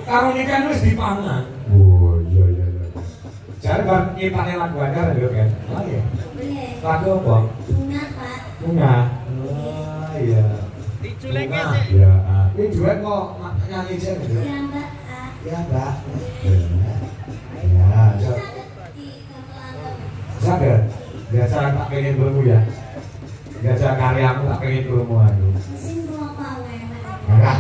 Karo nikah wis dipangan. Oh iya. Jare bar nyipane lagu anyar lho kan. Oh iya. Lagu apa? Bunga, Pak. Bunga. Oh iya. Diculeke Bunga. sih. Ya. Ini duet kok nyanyi sih gitu. Ya, Mbak. Ya, Mbak. Ya, Bisa so- di Kapelanggam. sadar. Biasa tak pengen bermu ya. Biasa karyamu tak pengen bermu aku. Mesin berapa wewe? Enggak.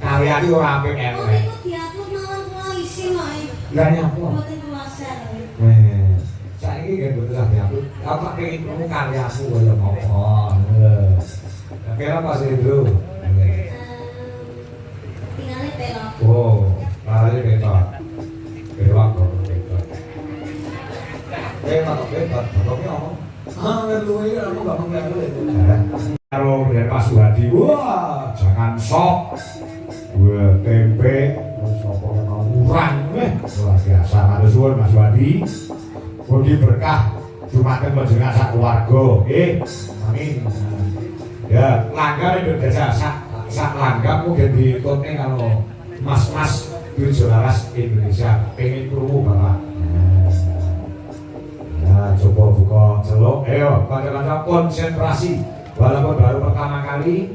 Karya itu ora apik Oh, elek. itu diupload mawon kula isi kok. Lah nyapa? Mboten kula share. Saiki kan betul lah aku. Aku tak pengen bermu karyamu kaya apa. Kira pas itu. Tinggalnya pelok. Oh, lari betot. Bewak kok betot. Betot. Pokoknya ngomong. Ngeluwe aku gak mengeluwe. Karo dari Pak Suhadi, wah jangan sok. Gue tempe, sopo yang murah, luar biasa. Ada suwun Mas Suhadi. Mugi berkah, Jumaten menjenengan sak keluarga. Amin. Ya, langgam Indonesia sak langgam mungkin ditutne kalau mas-mas tujuh laras Indonesia pengen krungu Bapak. Nah, coba buka celuk. Ayo, kanca-kanca konsentrasi. Walaupun baru pertama kali,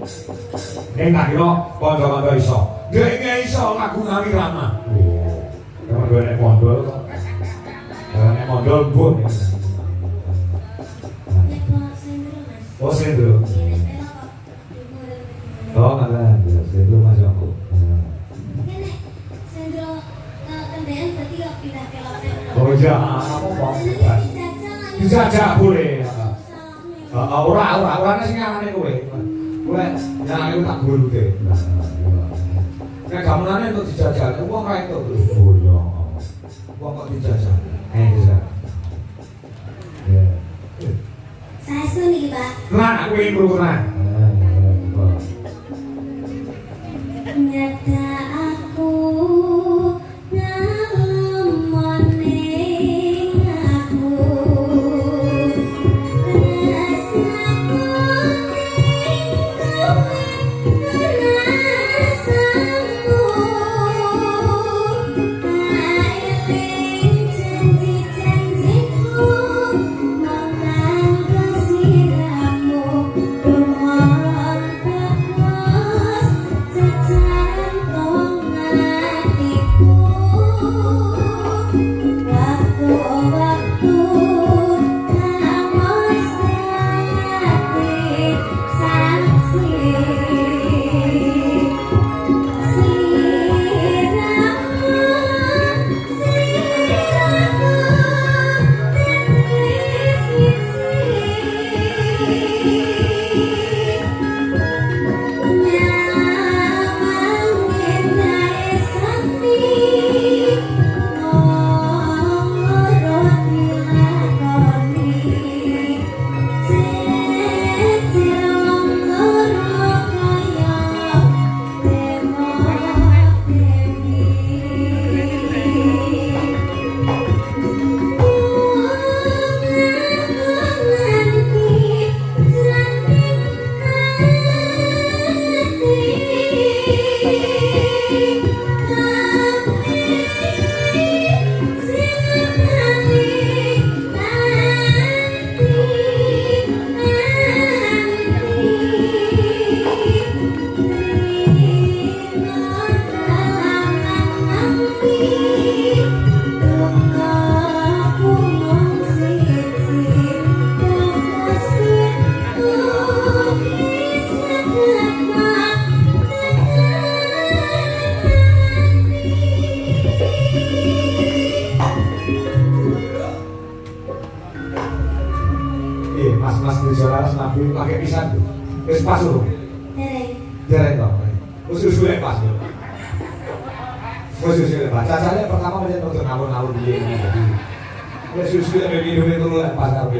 ning tak kira kanca-kanca iso. Nggih iso lagu Ngawi Rama. Kamu gue nek mondol kok. Nek mondol mbun. Nek kok sendiri, Mas. Oh, sendiri. Nek pelok kok. Oh, ngalah, sendiri Mas aku. Nek sendiri kendaraan berarti ya pindah pelok sendiri. Oh iya, aku mau Dijajal. dijajak boleh. Ora sing ngarane kowe. Kowe nyanyi tak golute. Nek gamenane untuk dijajal, wong ra entuk. Oh iya. Wong kok dijajal. Bisa. Ya. Saya suni, Pak. Lan aku ingin berukuran. Nyata aku ngalamoning aku rasaku ning kowe rasamu eling janji-janjiku mangkang kesiramu rumah bagus jajantong hatiku waktu-waktu kamu seperti saksi Mas di saudara nabi pakai pisan tuh. Wis pas lho. Dereng kok. Usus pas. Usus pas. Cacane pertama menjadi untuk ngawur-ngawur piye jadi. Wis usus lebih dulu itu pas karo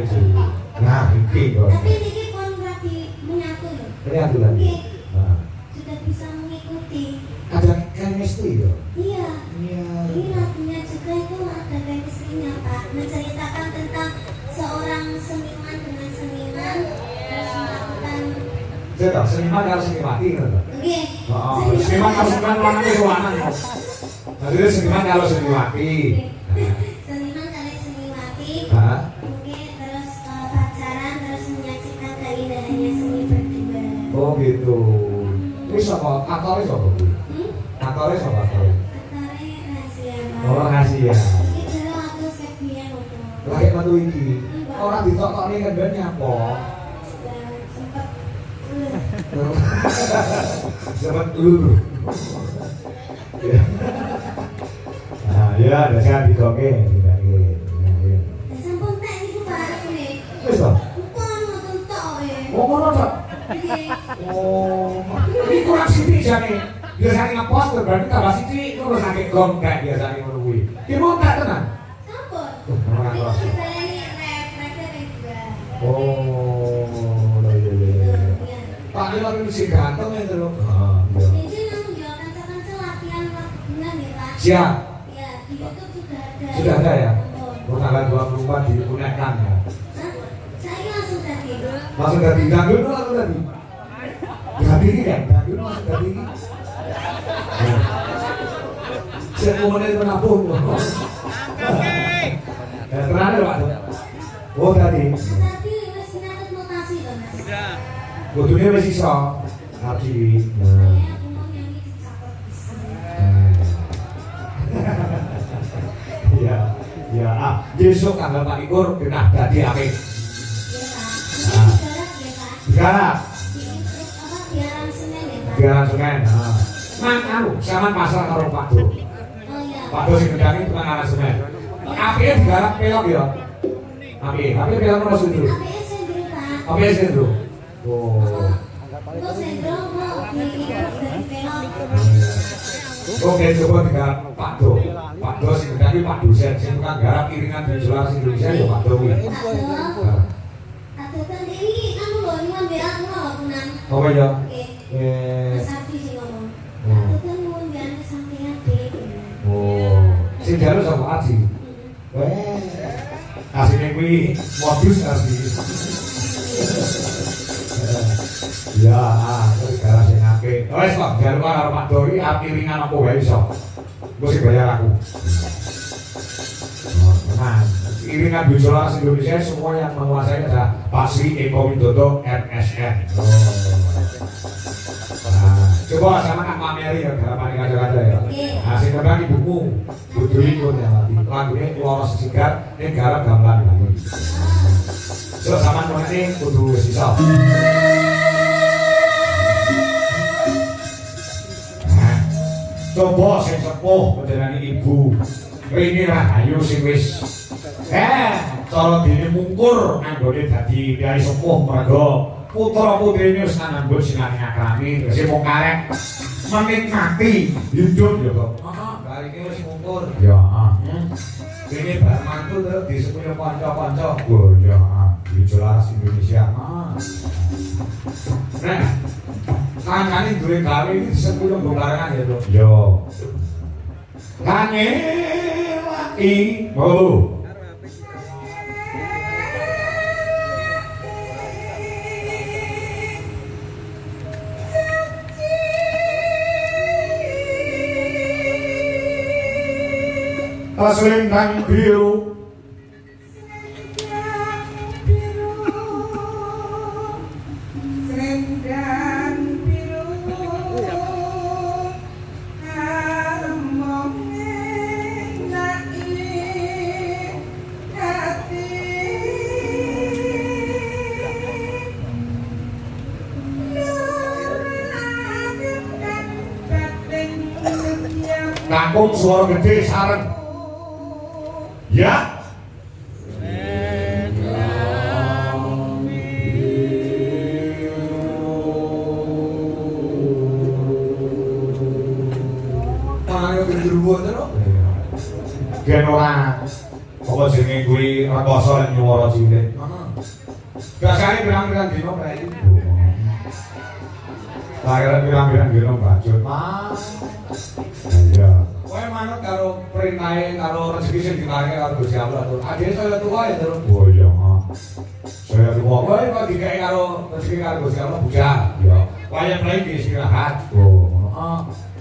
Nah, iki kok. Tapi ini kon berarti menyatu ya? Menyatu lagi. Nah. Sudah bisa mengikuti. Ada chemistry ya? Iya. Iya. Ini lagunya juga itu ada chemistry-nya, Pak. Menceritakan tentang seorang seniman dengan seniman harus melakukan. Saya tahu seniman harus dinikmati kan? Oke. Seniman harus seniman lanang itu lanang. Maksudnya seniman kalau seniwati. Seniman kali seniwati. Hah? Mungkin terus pacaran terus menyaksikan keindahannya seni berdua. Oh gitu. Ini siapa? Aktornya siapa Bu? Aktornya siapa aktornya? Aktornya rahasia Pak. Oh rahasia. Ini juga aku sepian untuk. Lagi metu iki. Orang ditokokne kan ben nyapa. Sempat. Sempat dulu. Nah, ya ada saya ditoke, Sampun tak niku Pak sini. Wis to? Pun ngoten tok ya. Oh ngono to? Oh, ini kurang sithik jane. Biasane ngepost berarti tambah sithik terus sakit gong kayak biasane ngono kuwi. Ki mau tak tenan? Sampun. Ora Niku ora. dibaleni ref juga. Oh, iya. Iya. Pak Lilo ini sih ganteng ya terus. Ah, iya. Ini langsung jual kanca-kanca latihan perkebunan ya Pak. Siap. Ya di YouTube sudah ada. Sudah ada ya? Sampun. Oh, tanggal 24 di Punekan ya. Hah? Saya langsung tadi. Langsung dari dangdut dulu langsung tadi. Jadi ini kan, dangdut langsung dari ini. Saya mau menit menabung. Ya, terakhir Pak. Oh tadi. Mas Ardi wis nyatet notasi to Mas. Kudunya masih iso. Ardi. Saya umum yang ini dicatat bisa. Iya, iya. Ah, besok tanggal 24 genah dadi apik. Iya Pak. Ini digarap ya Pak. Digarap. Biaran Senin ya Pak. Biaran Senin. Mang anu, sampean pasar karo Pak Do. Oh iya. Pak Do sing ngendangi tukang anak semen. Apike digarap pelok ya. Apike pelok ora sundru. APS sendiri Pak. Apike sundru. Oh. Untuk sendiri mau diimprove dari pelok. Oke, coba digarap Pak Do. Pak Do sing ngendangi Pak dosen sing tukang garap iringan Insulasi Indonesia ya Pak Do kuwi. Aduh. Aduh kan ini anu lho ini ngambil aku lho punan. Apa ya? Oke. Eh. Mas Ardi sing ngomong. Aduh kan nuwun biar kesampaian deh. Oh. Sing jalu sapa Aji? Weh. Asine kuwi modus Aji. Ya, terus garap sing apik. Wes kok jalu karo Pak Dori iringan apa wae iso. Engko sing bayar aku. Oh, tenang. Iringan Insulasi Indonesia semua yang menguasai adalah Pak Sri Eko Widodo MSN. Oh. Nah, coba sama Kak Mameri ya, garapan kaca-kaca ya. Nah, sing nembang ibumu, Budu Ikut ya. Lagunya Loros Sigar, ini garap gamelan lagi. So, sama ini kudu sisa. Nah, coba sing sepuh menjenengi ibu. Ini Rahayu sing wis cara dene mungkur anggone dadi kiai sepuh mergo putra putrine wis nganggo sinane akrami terus mung karek menikmati hidup ya kok. Heeh, barike wis mungkur. Ya, ini bar mantu terus disepune kanca-kanca. Oh ya, jelas Indonesia. Nah, kancane duwe gawe iki disepune bongkaran ya, Dok. Yo. Kange laki. Oh. Selendang biru selendang biru armong nai hati Kampung Suara Gede Sareng. Ya. Ayo gendruwo terus. Gen ora apa jenenge kuwi rekoso lan nyuwara cilik. Heeh. Biasane pirang-pirang dino prei. Lahiran pirang-pirang dino bajut. Mas. Iya. Kowe manut karo perintahe karo rezeki sing diparingi karo Gusti Allah to. Adhe saya tuwa ya terus. Oh iya, saya tuwa. Kowe kok dikai karo rezeki karo Gusti Allah bujang. Iya. Wayang prei istirahat. Oh, heeh.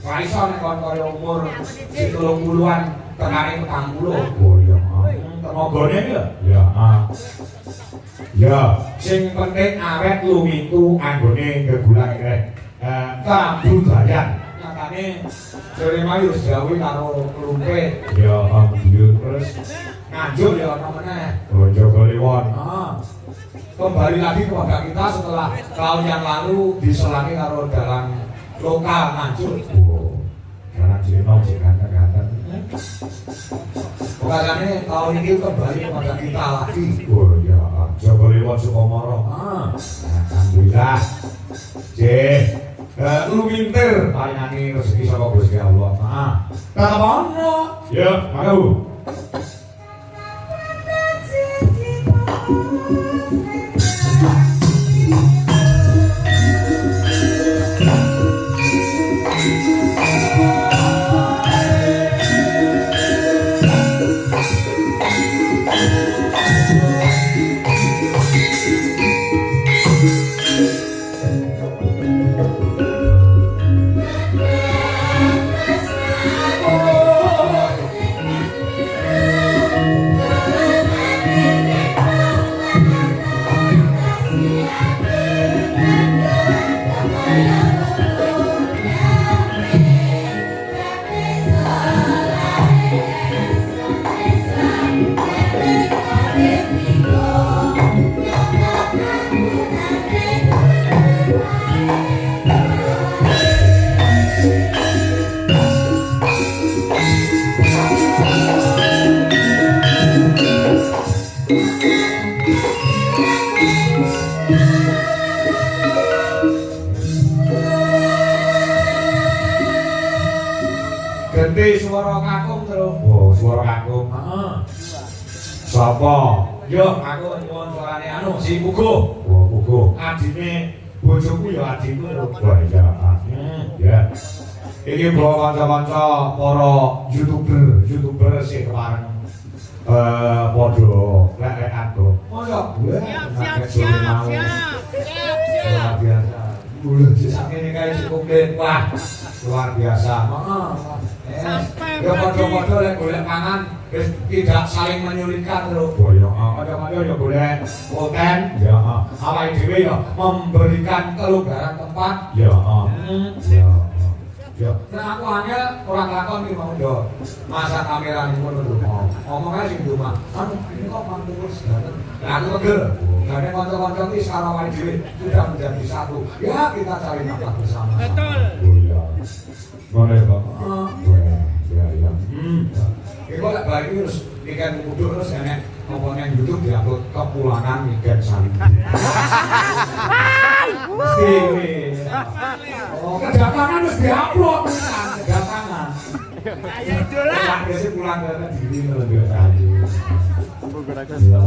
Ra iso nek kon kaya umur 30-an tekane 40. Oh iya. Tenagane ya. Ya. Ya, sing penting awet lumiku anggone gegulang iki. Kabudayan. Nyatane sore mayu gawe karo klumpit. Ya, terus Nganjuk ya ana meneh. Oh, Joko Liwon. Kembali lagi kepada kita setelah tahun yang lalu diselangi karo dalang lokal Nganjuk. Oh, dalang Cino ganteng-ganteng. Makanya tahun ini kembali kepada kita lagi. Oh ya, Joko Liwon Sukomoro. Alhamdulillah. Lumintir paringangi rezeki saka Gusti Allah. Kapono? Ya, mau. Ganti suara kakung terus. Oh, suara kakung. Sapa? Yo, aku nyuwun suarane anu si Pugo. Oh, Pugo. Adine bojoku ya adikku lho. Wah, iya. Ya. Iki bawa kanca-kanca para YouTuber sing kemarin padha lek-lekan to. Oh ya. Siap. Luar biasa. Ini kayak cukup wah, luar biasa. Ya padha-padha lek golek pangan wis tidak saling menyulitkan lho. Oh ya, padha-padha ya golek konten, ya. Awake dhewe ya memberikan kelonggaran tempat, ya. Ya, nah aku hanya orang lakon iki mau yo masa kamera ning ngono lho. Omongane sing rumah. Anu ini kok mantus banget. Nah aku pegel. Karena kanca-kanca iki sarawake dhewe sudah menjadi satu. Ya kita cari nafkah bersama. Betul. Oh iya. Boleh, Pak. Ya. Iku lek balik terus ikan kudu terus enek apa nang YouTube diupload kepulangan ikan Salimbi. Oh, kedatangan harus diupload kedatangan. Ayo idola. Biasanya pulang ke diri lebih tadi. Iya.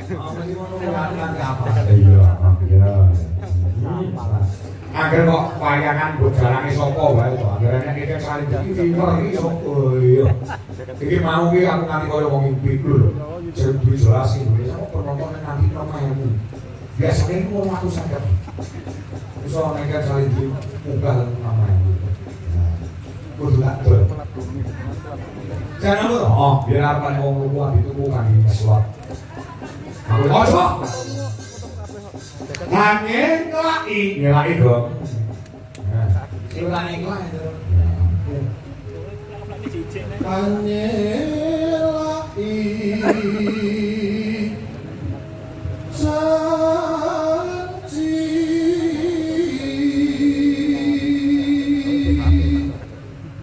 Masih mau pulang ke apa? Iya. Agar kok wayangan mbok jalange sapa wae to. Agar nek iki saling iki sapa iya. Iki mau iki aku nganti kaya wong ngimpi lho. Sing jelas iki penonton nanti nomemu. Biasanya ini mau aku sadar. Bisa mereka saling diunggah namanya. Kudu atur. Jangan lu, biar apa nih orang lupa dituku kan ini slot. Aku kosong. Angin kelai, ngelai dong. Silakan kelai itu.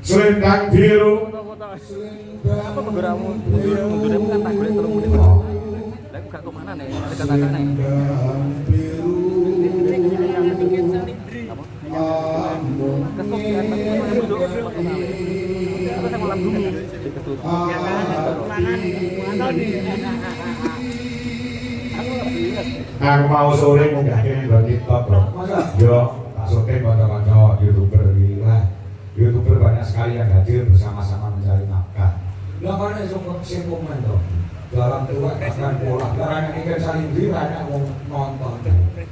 Selendang biru. Apa penggerakmu? Mundurmu kan tak boleh tolong menit. Lah gak kemana nih? Ada kata-kata nih. Kesuk di atas duduk. Apa saya malam dulu? Kesuk. Aku mau sore nggawe bagi TikTok loh. Yo, tak syuting kanca-kanca YouTuber iki lah. YouTuber banyak sekali yang hadir bersama-sama mencari nafkah. Lah kan iso sing komen to. Dalam tua akan pola. Lah nek iki Salimbi banyak wong nonton.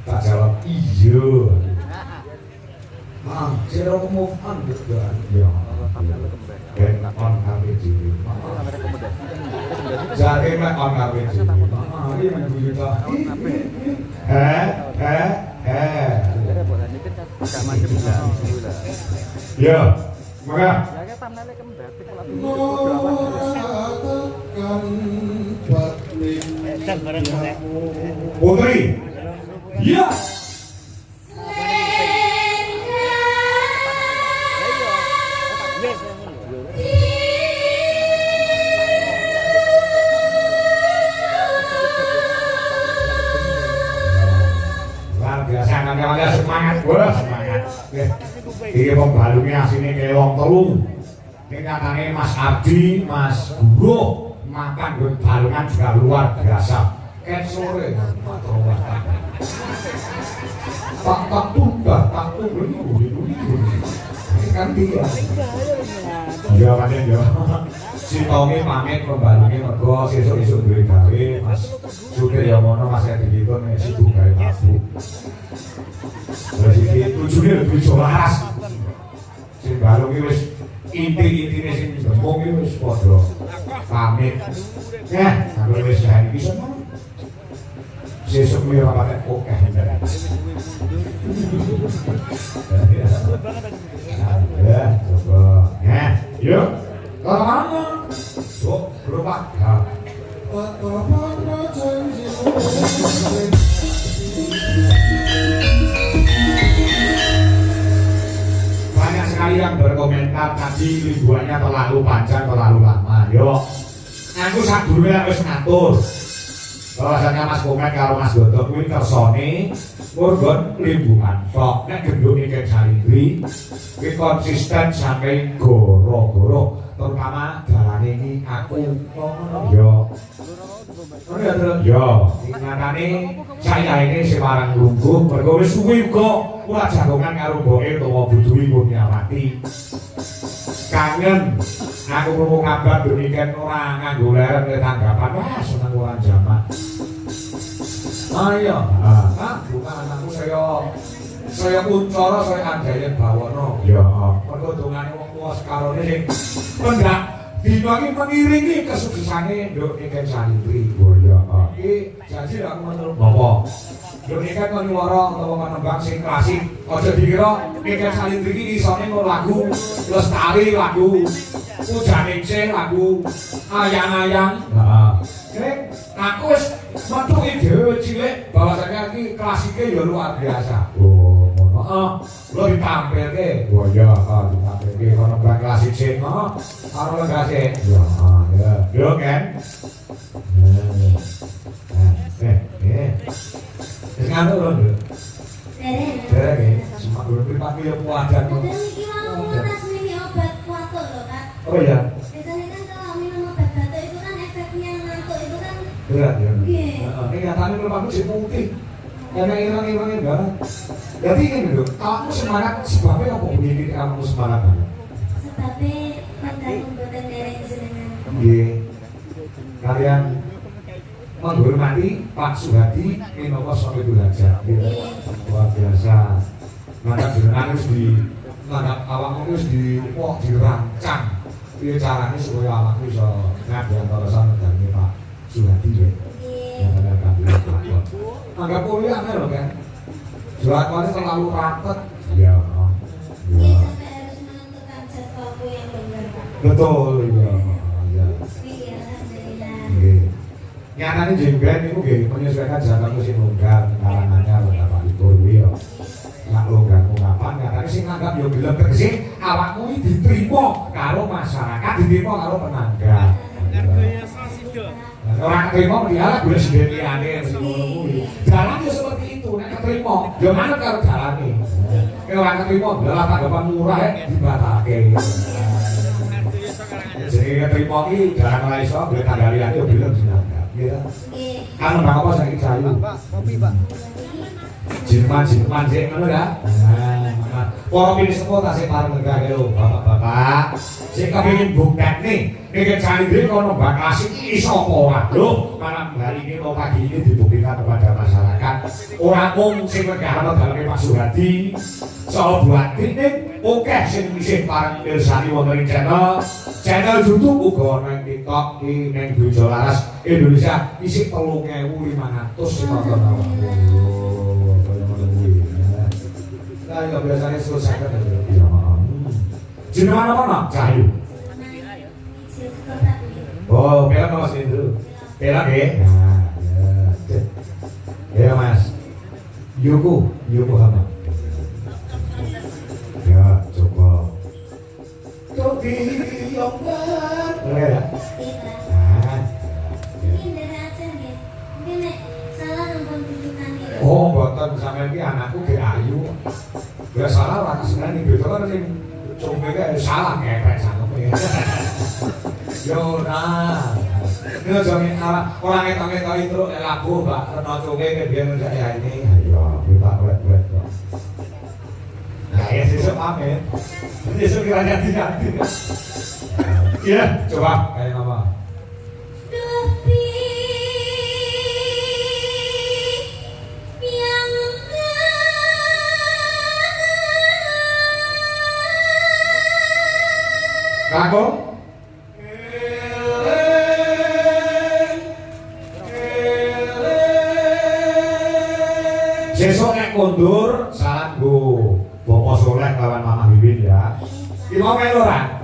Tak jawab iya. Zero move on gitu kan. Ya. Ben on KPJ. Jadi mek on KPJ. Ini minggu kita. Ya, maka. Putri. Ya. Namanya semangat, wah semangat. Ini pembalungnya sini kelong telung. Ini katanya Mas Ardi, Mas Guru makan balungan juga luar biasa. Kayak sore, tak tunggu, ini kan dia. Ya kan ya. Si Tommy pamit pembalungnya mergo sesuk-esuk duwe gawe, Mas supir ya mono Mas Edi itu nek sibuk gawe mabuk. Jadi tujuannya lebih jelas. Si balung ini wis inti-intinya sing gembung iki wis padha pamit. Ya, kalau wis hari iki sono. Sesuk mi ora patek oke. Ya, coba. Ya, yuk. Kalau mana? Sok, berubah. Ya. Banyak sekali yang berkomentar tadi liburannya terlalu panjang, terlalu lama. Yuk, aku sak durunge wis ngatur. Bahwasanya Mas komen karo Mas Goto kuwi kersane murgon liburan tok. Nek gendung iki Salindri kuwi konsisten sampai goro-goro, terutama dalane iki aku yo. Yo, ingatane saya ini Semarang Lungguh mergo wis suwi kok ora jagongan karo mboke utawa Budui Kurniawati. Kangen aku krungu kabar demikian ora nganggo leren ke tanggapan. Wah, seneng ora jamak. Ayo, bukan anakku saya kuncara saya andayen bawono. Ya, mergo dongane wong tuwa sekarone sing pendak dina iki mengiringi kesuksesane nduk Iken Salindri. Oh ya, iki janji aku menurut Bapak. Nduk Iken kok nyuwara utawa menembang sing klasik. Aja dikira Iken Salindri iki isone ngono lagu Lestari, lagu Pujaningsih, lagu Ayang-ayang. Heeh. Aku wis metu ide cilik bahwasanya iki klasiknya ya luar biasa. Oh, ngono. Heeh. Lo ditampilke. Oh iya, ditampilke kono bang klasik sing karo legase. Ya, ya. Yo kan. Wis ngono lho. Semak dulu pripati ya puadan. Iki mau tas ini obat kuatuk lho, Kak. Oh iya. Biasanya kan kalau minum obat batuk itu kan efeknya ngantuk itu kan Berat ya. Nggih. Ini nyatanya rumahku si putih. Yang hilang-hilangnya enggak. Jadi ini lho, kamu semangat sebabnya apa begini kamu semangat banget? sebabnya mandang pembuatan dereng jenengan. Nggih. Kalian menghormati Pak Suhadi minangka Sohibul Durajat. Luar biasa. Maka jenengan harus awakmu harus dirancang. Piye carane supaya awakmu iso ngabdi antara sampeyan Pak Suhadi ya. Yang ada kami anggap kuliah lho kan. Jadwalnya terlalu rapat. Iya. Iya, sampai harus menentukan jadwalku yang benar. Betul ya. Ya. Iya, alhamdulillah. Nggih. Nyatane jengben niku nggih menyesuaikan jadwal sing longgar karangannya Bapak Ibu kuwi ya. Nak longgar kapan nyatane sing nganggap yo gelem tegese awakmu iki diterima karo masyarakat, diterima karo penangga. Orang keterima dialah gue sendiri aneh ngono kuwi. Jalannya seperti itu, nek keterima, yo manut karo jalane. Nek ora keterima, dalah tanggapan murah dibatalke. Jadi keterima iki jalan ora iso boleh tanggal liyane yo belum sinanggap. Nggih. Kan nembang apa saiki cayu? Jerman sih ngono ya. Para pilih sepuh tasih pareng negake lho, Bapak-bapak. Sing kepengin buktekne Iken Salindri kono mbak klasik iso apa ora? Lho, malam hari ini atau pagi ini dibuktikan kepada masyarakat. Ora mung sing negara daleme Pak Suhadi, soal buat ini oke sing isih pareng mirsani wonten ing channel YouTube uga nang TikTok iki ning Bojo Laras Indonesia isih 3.500 sing nonton awak. Oh, kaya ngono kuwi. Lah ya biasane selesai kan ya. Jenengan apa nak? Cahayu. Oh, pelak Mas Indro. Pelak ya. Nah, ya. Ya Mas. Yuku apa? Ya, coba. Tobi lompat. Boleh ya? Nah. Ini dari aja nggih. Mungkin nek salah nonton tunjukane. Oh, mboten sampeyan iki anakku ge ayu. Ya salah ora kesenani beda kan sing coba salah ngepek sanggup ya. Yo nah. Ini jangan orang ngetok-ngetok itu lagu Mbak Reno Coke ke biar ya ini. Ayo kita wet-wet kok. Nah ya sesuk amin. Sesuk kira ganti-ganti. Iya, coba kayak apa? Tapi yang Kakung? Sesuk nek kondur salam go Bapak Soleh kawan Mama Bibin ya. Ki mau melu ora?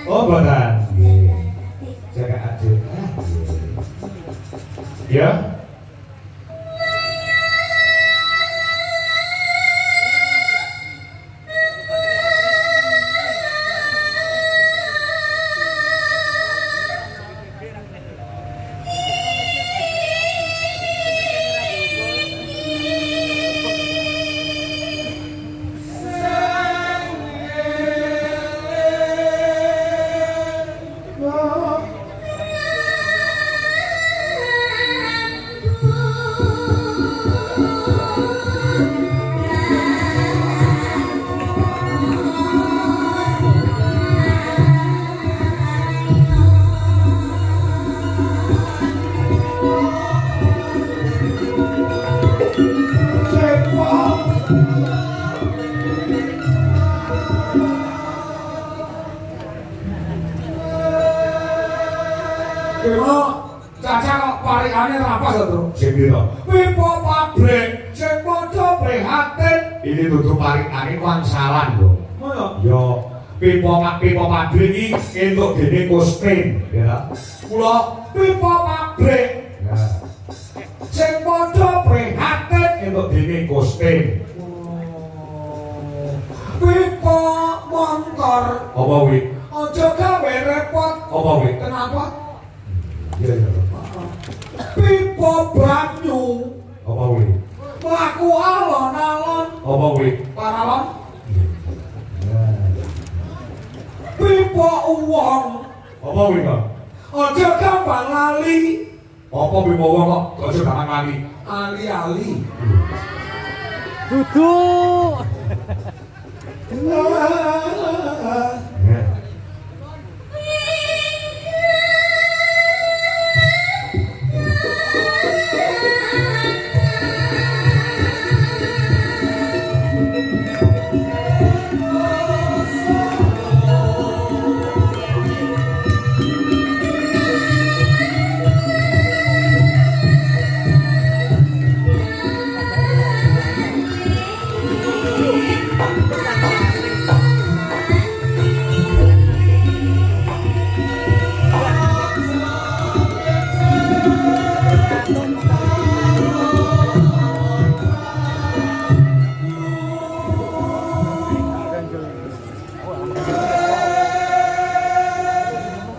Oh, boten. Nggih. Jaga adik. Ya. Caca kok parikane rapas to, sing pira? Pipo pabrik sing padha prihatin. Ini dudu parikane wangsalan lho. Ngono. Yo pipo pabrik iki entuk dene Kustin, ya. Kula pipo pabrik. Ya. Sing padha prihatin entuk dene Kustin. Pipo motor. Apa kuwi? Aja gawe repot. Apa kuwi? Kenapa? Ya ya. Pipo banyu. Apa kuwi? Mlaku alon-alon. Apa kuwi? Paralon. Pipo uwong. Apa kuwi, Kak? Aja gampang lali. Apa pipo uwong kok aja gampang lali? Ali-ali. Duduk.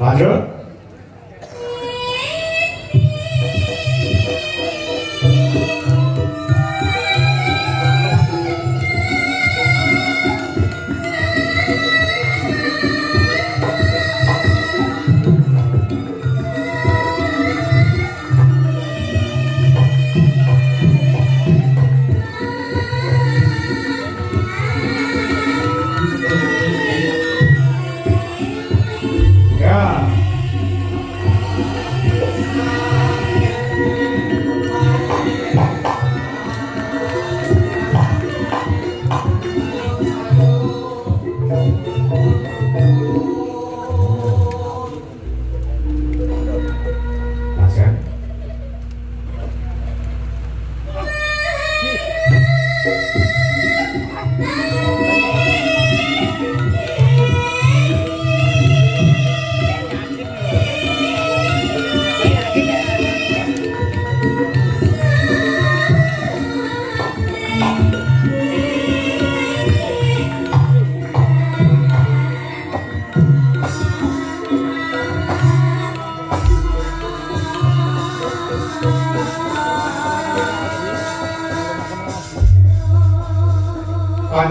Lanjut. Ya.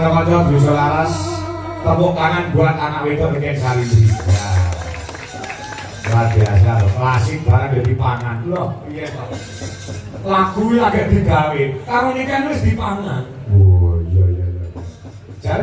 kanca-kanca bisa laras tepuk tangan buat anak wedok Ken Salibri. Ya. Luar biasa loh, klasik barang jadi pangan loh. Iya Pak. Lagu lagi digawe, karo ini kan wis dipangan. Oh iya. Jadi